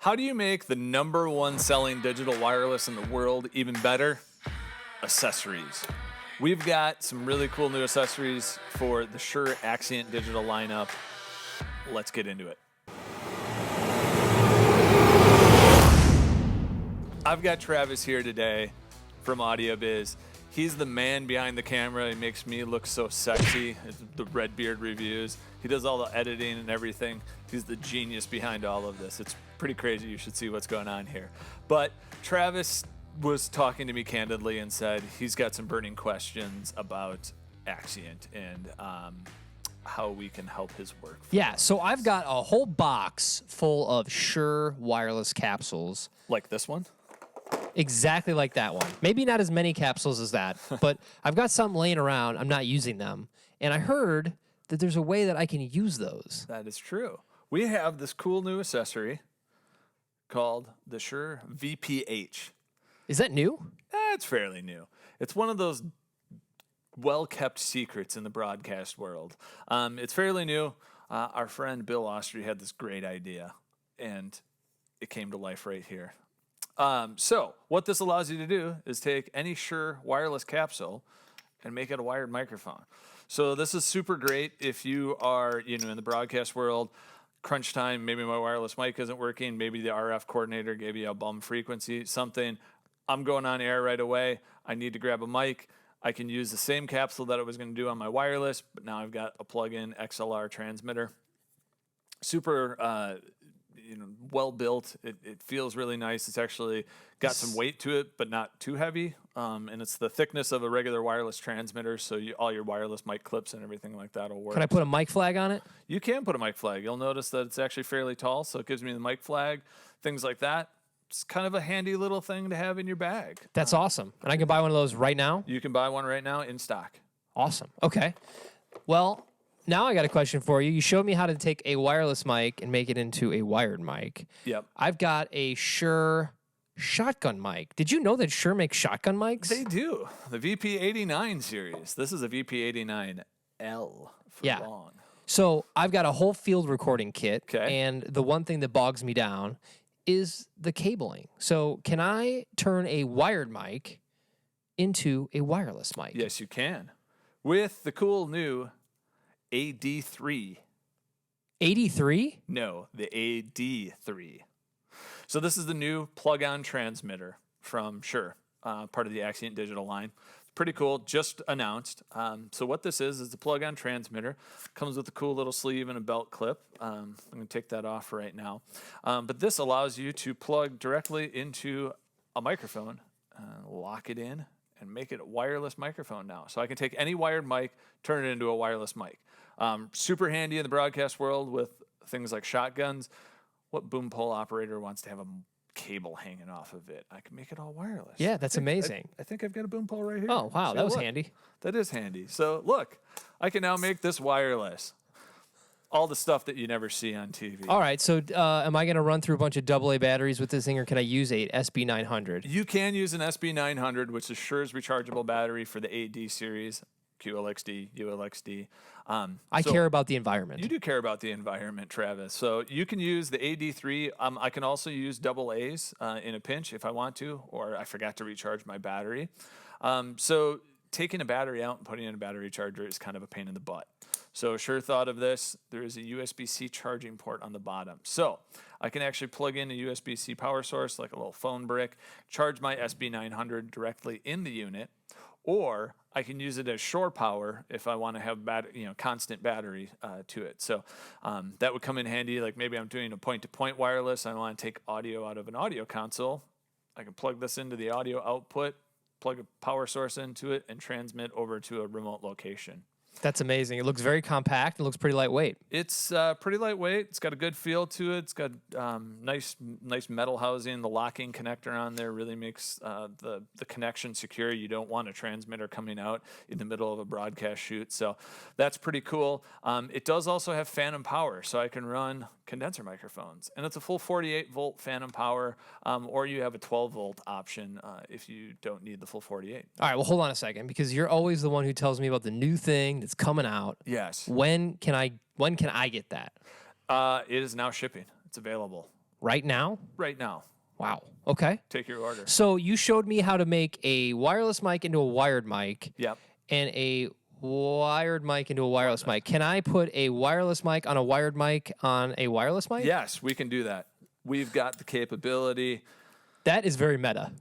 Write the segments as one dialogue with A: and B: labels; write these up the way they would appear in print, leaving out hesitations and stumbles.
A: How do you make the #1 selling digital wireless in the world even better? Accessories. We've got some really cool new accessories for the Shure Axient digital lineup. Let's get into it. I've got Travis here today from AudioBiz. He's the man behind the camera. He makes me look so sexy. The Redbeard reviews. He does all the editing and everything. He's the genius behind all of this. It's pretty crazy. You should see what's going on here. But Travis was talking to me candidly and said he's got some burning questions about Axient and how we can help his work.
B: Yeah, so I've got a whole box full of Shure wireless capsules.
A: Like this one?
B: Exactly like that one. Maybe not as many capsules as that, but I've got some laying around. I'm not using them. And I heard that there's a way that I can use those.
A: That is true. We have this cool new accessory called the Shure VPH.
B: Is that new?
A: It's fairly new. It's one of those well-kept secrets in the broadcast world. It's fairly new. Our friend Bill Austria had this great idea, and it came to life right here. So what this allows you to do is take any Shure wireless capsule and make it a wired microphone. So this is super great if you are, in the broadcast world, crunch time, maybe my wireless mic isn't working, maybe the RF coordinator gave you a bum frequency, something. I'm going on air right away. I need to grab a mic. I can use the same capsule that I was going to do on my wireless, but now I've got a plug-in XLR transmitter. Super well built. It feels really nice. It's actually got some weight to it, but not too heavy. And it's the thickness of a regular wireless transmitter, so all your wireless mic clips and everything like that will work.
B: Can I put a mic flag on it?
A: You can put a mic flag. You'll notice that it's actually fairly tall, so it gives me the mic flag, things like that. It's kind of a handy little thing to have in your bag.
B: That's awesome. And I can buy one of those right now?
A: You can buy one right now in stock.
B: Awesome. Okay. Well, now I got a question for you. You showed me how to take a wireless mic and make it into a wired mic.
A: Yep.
B: I've got a Shure shotgun mic. Did you know that Shure makes shotgun mics?
A: They do. The VP89 series. This is a VP89L for long.
B: So I've got a whole field recording kit.
A: Okay.
B: And the one thing that bogs me down is the cabling. So can I turn a wired mic into a wireless mic?
A: Yes, you can. With the cool new AD3.
B: AD3?
A: No, the AD3. So this is the new plug-on transmitter from Shure, part of the Axient digital line. Pretty cool, just announced. So what this is the plug-on transmitter. Comes with a cool little sleeve and a belt clip. I'm going to take that off right now. But this allows you to plug directly into a microphone, lock it in, and make it a wireless microphone now. So I can take any wired mic, turn it into a wireless mic. Super handy in the broadcast world with things like shotguns. What boom pole operator wants to have a cable hanging off of it? I can make it all wireless.
B: Yeah, that's amazing.
A: I think I've got a boom pole right here.
B: Oh, wow,
A: So
B: that was
A: look,
B: handy.
A: That is handy. So look, I can now make this wireless. All the stuff that you never see on TV.
B: All right, so am I going to run through a bunch of AA batteries with this thing, or can I use a SB900?
A: You can use an SB900, which is Shure's rechargeable battery for the AD series, QLXD, ULXD.
B: I care about the environment.
A: You do care about the environment, Travis. So you can use the AD3. I can also use AA's in a pinch if I want to, or I forgot to recharge my battery. So taking a battery out and putting in a battery charger is kind of a pain in the butt. So Shure thought of this. There is a USB-C charging port on the bottom. So I can actually plug in a USB-C power source, like a little phone brick, charge my SB900 directly in the unit, or I can use it as shore power if I want to have constant battery to it. So that would come in handy. Like maybe I'm doing a point-to-point wireless. I want to take audio out of an audio console. I can plug this into the audio output, plug a power source into it, and transmit over to a remote location.
B: That's amazing. It looks very compact. It looks pretty lightweight.
A: It's pretty lightweight. It's got a good feel to it. It's got nice metal housing. The locking connector on there really makes the connection secure. You don't want a transmitter coming out in the middle of a broadcast shoot. So that's pretty cool. It does also have phantom power, so I can run condenser microphones. And it's a full 48-volt phantom power, or you have a 12-volt option if you don't need the full 48.
B: All right, well, hold on a second, because you're always the one who tells me about the new thing that's coming out.
A: Yes.
B: When can I get that?
A: It is now shipping. It's available
B: right now?
A: right now.
B: Wow. Okay.
A: Take your order.
B: So you showed me how to make a wireless mic into a wired mic.
A: Yep.
B: And a wired mic into a wireless mic. Can I put a wireless mic on a wired mic on a wireless mic?
A: Yes, we can do that. We've got the capability.
B: That is very meta.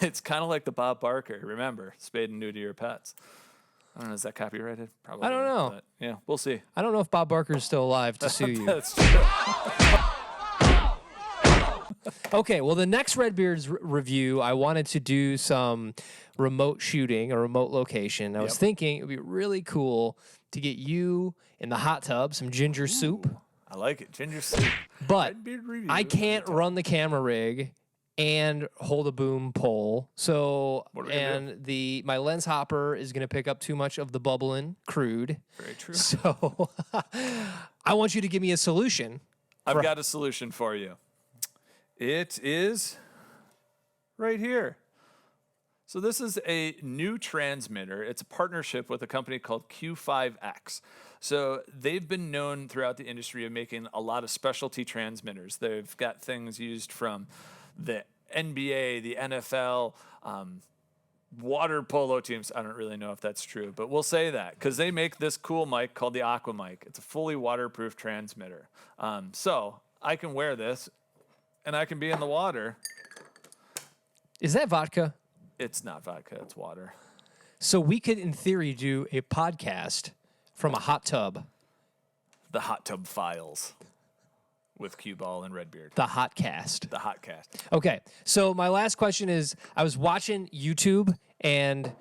A: It's kind of like the Bob Barker. Remember, spayed and neuter your pets. I don't know. Is that copyrighted? Probably.
B: I don't know.
A: But yeah, we'll see.
B: I don't know if Bob Barker is still alive to sue you.
A: That's true.
B: Okay, well, the next Redbeard's review, I wanted to do some remote shooting, a remote location. I was thinking it would be really cool to get you in the hot tub, some ginger soup.
A: I like it. Ginger soup.
B: But
A: Redbeard review.
B: I can't run the camera rig and hold a boom pole. So,
A: What are we gonna
B: and my lens hopper is going to pick up too much of the bubbling crude.
A: Very true.
B: So, I want you to give me a solution.
A: I've got a solution for you. It is right here. So this is a new transmitter. It's a partnership with a company called Q5X. So they've been known throughout the industry of making a lot of specialty transmitters. They've got things used from the NBA, the NFL, water polo teams. I don't really know if that's true, but we'll say that because they make this cool mic called the Aqua Mic. It's a fully waterproof transmitter. So I can wear this and I can be in the water.
B: Is that vodka?
A: It's not vodka, it's water.
B: So we could, in theory, do a podcast from a hot tub.
A: The Hot Tub Files with Cue Ball and Redbeard.
B: The hot cast.
A: The hot cast.
B: Okay, so my last question is, I was watching YouTube, and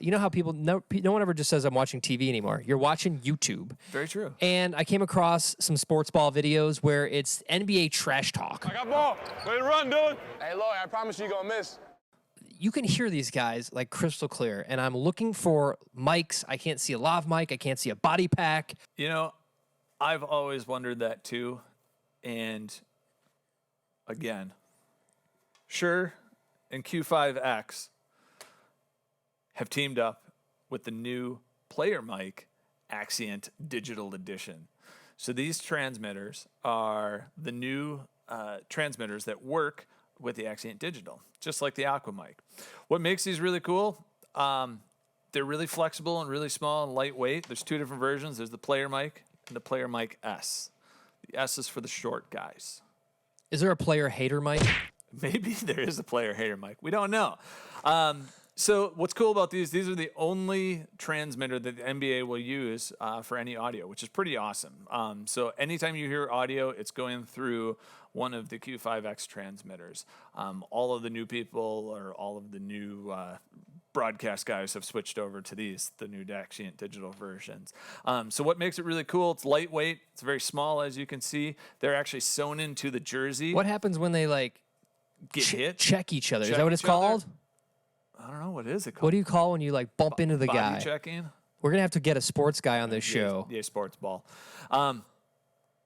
B: you know how no one ever just says I'm watching TV anymore. You're watching YouTube.
A: Very true.
B: And I came across some sports ball videos where it's NBA trash talk.
C: I got ball. Way to run, dude. Hey, Lloyd, I promise you gonna miss.
B: You can hear these guys like crystal clear, and I'm looking for mics. I can't see a lav mic. I can't see a body pack.
A: You know, I've always wondered that too. And again, Shure and Q5X have teamed up with the new player mic Axient Digital Edition. So these transmitters are the new transmitters that work with the Axient Digital, just like the Aqua Mic. What makes these really cool? They're really flexible and really small and lightweight. There's two different versions. There's the player mic and the player mic S. The S is for the short guys.
B: Is there a player hater mic?
A: Maybe there is a player hater mic. We don't know. So what's cool about these are the only transmitter that the NBA will use for any audio, which is pretty awesome. So anytime you hear audio, it's going through one of the Q5X transmitters. All of the new people or all of the new broadcast guys have switched over to these, the new Axient digital versions. So what makes it really cool, it's lightweight. It's very small, as you can see. They're actually sewn into the jersey.
B: What happens when they like
A: Get hit?
B: check each other? Is
A: Check
B: that what it's
A: each other?
B: called?
A: I don't know. What is it called?
B: What do you call when you like bump into the
A: Body
B: guy?
A: checking?
B: We're gonna have to get a sports guy on this show.
A: Yeah, sports ball.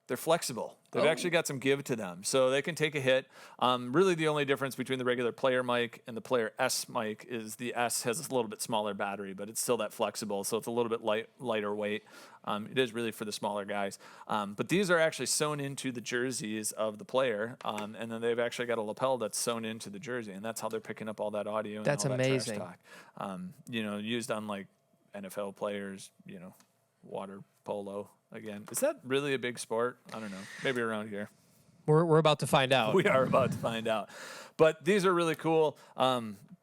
A: They're flexible. They've actually got some give to them, so they can take a hit. Really, the only difference between the regular player mic and the player S mic is the S has a little bit smaller battery, but it's still that flexible, so it's a little bit lighter weight. It is really for the smaller guys. But these are actually sewn into the jerseys of the player, and then they've actually got a lapel that's sewn into the jersey, and that's how they're picking up all that audio. And
B: That's
A: all
B: amazing.
A: That trash talk. Used on like NFL players, water polo. Again, is that really a big sport? I don't know. Maybe around here.
B: We're about to find out.
A: We are about to find out. But these are really cool.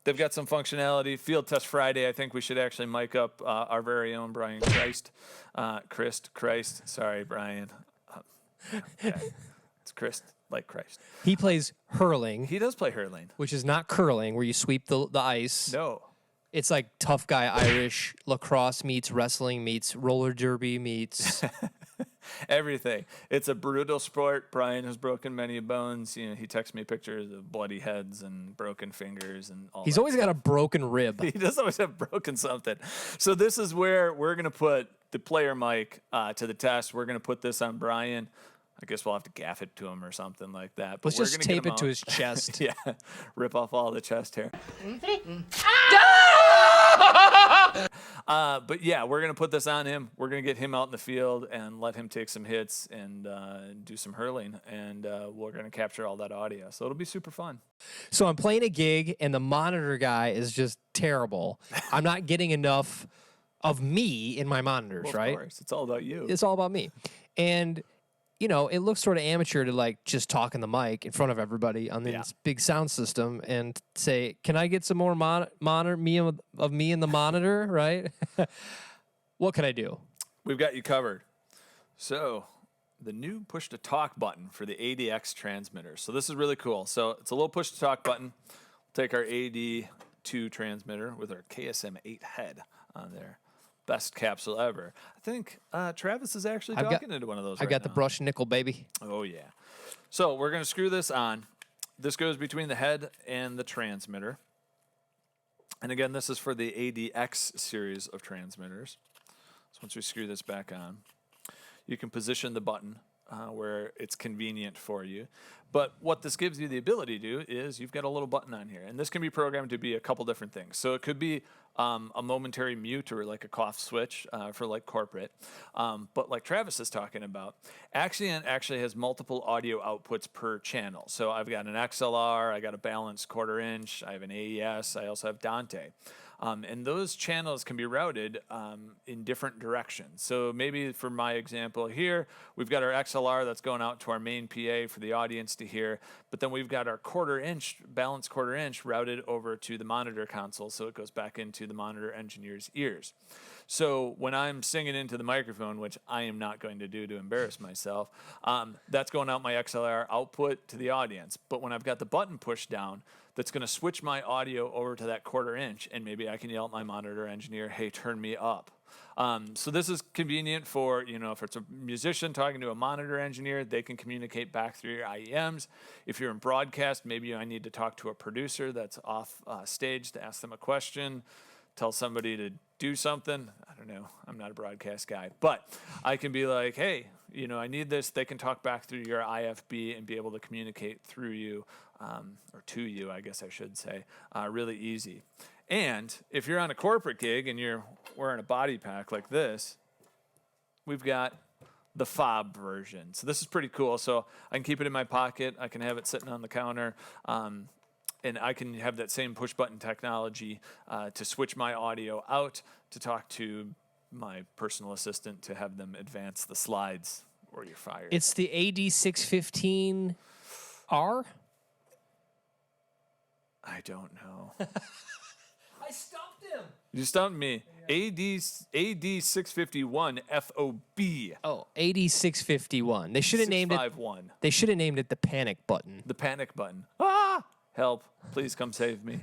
A: They've got some functionality. Field Test Friday, I think we should actually mic up our very own Brian Christ. Christ. Sorry, Brian. Okay. It's Christ, like Christ.
B: He plays hurling,
A: He does play hurling.
B: which is not curling, where you sweep the ice.
A: No.
B: It's like tough guy Irish lacrosse meets wrestling meets roller derby meets.
A: Everything. It's a brutal sport. Brian has broken many bones. He texts me pictures of bloody heads and broken fingers and all
B: He's
A: that
B: always got a broken rib.
A: He does always have broken something. So this is where we're going to put the player mic to the test. We're going to put this on Brian. I guess we'll have to gaff it to him or something like that. But
B: Let's
A: we're
B: just
A: gonna get
B: tape
A: him
B: it to
A: out.
B: his chest.
A: Yeah, rip off all the chest hair. But yeah, we're going to put this on him. We're going to get him out in the field and let him take some hits and do some hurling. And we're going to capture all that audio. So it'll be super fun.
B: So I'm playing a gig, and the monitor guy is just terrible. I'm not getting enough of me in my monitors,
A: Well,
B: right?
A: Of course. It's all about you.
B: It's all about me. And, you know, it looks sort of amateur to like just talk in the mic in front of everybody on this big sound system and say, can I get some more monitor of me in the monitor, right? What can I do?
A: We've got you covered. So the new push to talk button for the ADX transmitter. So this is really cool. So it's a little push to talk button. We'll take our AD2 transmitter with our KSM 8 head on there. Best capsule ever. I think Travis is actually talking into one of those.
B: I've got the brushed nickel, baby.
A: Oh yeah. So we're gonna screw this on. This goes between the head and the transmitter. And again, this is for the ADX series of transmitters. So once we screw this back on, you can position the button where it's convenient for you. But what this gives you the ability to do is you've got a little button on here. And this can be programmed to be a couple different things. So it could be a momentary mute or like a cough switch for like corporate. But like Travis is talking about, Axient actually has multiple audio outputs per channel. So I've got an XLR, I got a balanced 1/4 inch, I have an AES, I also have Dante. And those channels can be routed in different directions. So maybe for my example here, we've got our XLR that's going out to our main PA for the audience to hear, but then we've got our 1/4 inch, balanced 1/4 inch routed over to the monitor console, so it goes back into the monitor engineer's ears. So when I'm singing into the microphone, which I am not going to do to embarrass myself, that's going out my XLR output to the audience. But when I've got the button pushed down, that's going to switch my audio over to that 1/4 inch, and maybe I can yell at my monitor engineer, hey, turn me up. So this is convenient for, you know, if it's a musician talking to a monitor engineer, they can communicate back through your IEMs. If you're in broadcast, maybe I need to talk to a producer that's off stage to ask them a question, tell somebody to do something. I don't know. I'm not a broadcast guy. But I can be like, hey, you know, I need this. They can talk back through your IFB and be able to communicate through you, or to you, I guess I should say, really easy. And if you're on a corporate gig and you're wearing a body pack like this, we've got the fob version. So this is pretty cool. So I can keep it in my pocket. I can have it sitting on the counter. And I can have that same push button technology to switch my audio out to talk to my personal assistant to have them advance the slides or you're fired.
B: It's the AD615R?
A: I don't know.
B: I stumped him.
A: You stumped me. AD651 FOB.
B: Oh, AD651. They should have named it.
A: 651.
B: They should have named it the panic button.
A: The panic button. Ah! Help. Please come save me.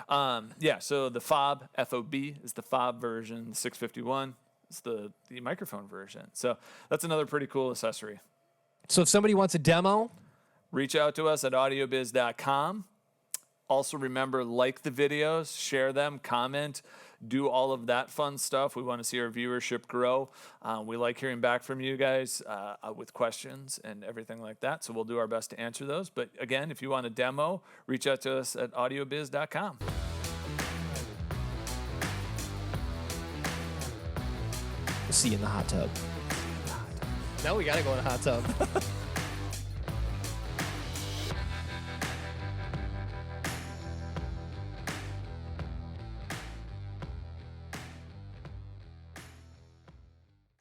A: Yeah, so the fob, FOB, is the fob version. The 651 is the microphone version. So that's another pretty cool accessory.
B: So if somebody wants a demo,
A: reach out to us at audiobiz.com. Also remember, like the videos, share them, comment, do all of that fun stuff. We want to see our viewership grow. We like hearing back from you guys with questions and everything like that. So we'll do our best to answer those. But again, if you want a demo, reach out to us at audiobiz.com.
B: We'll see you in the hot tub. Now we got to go in the hot tub.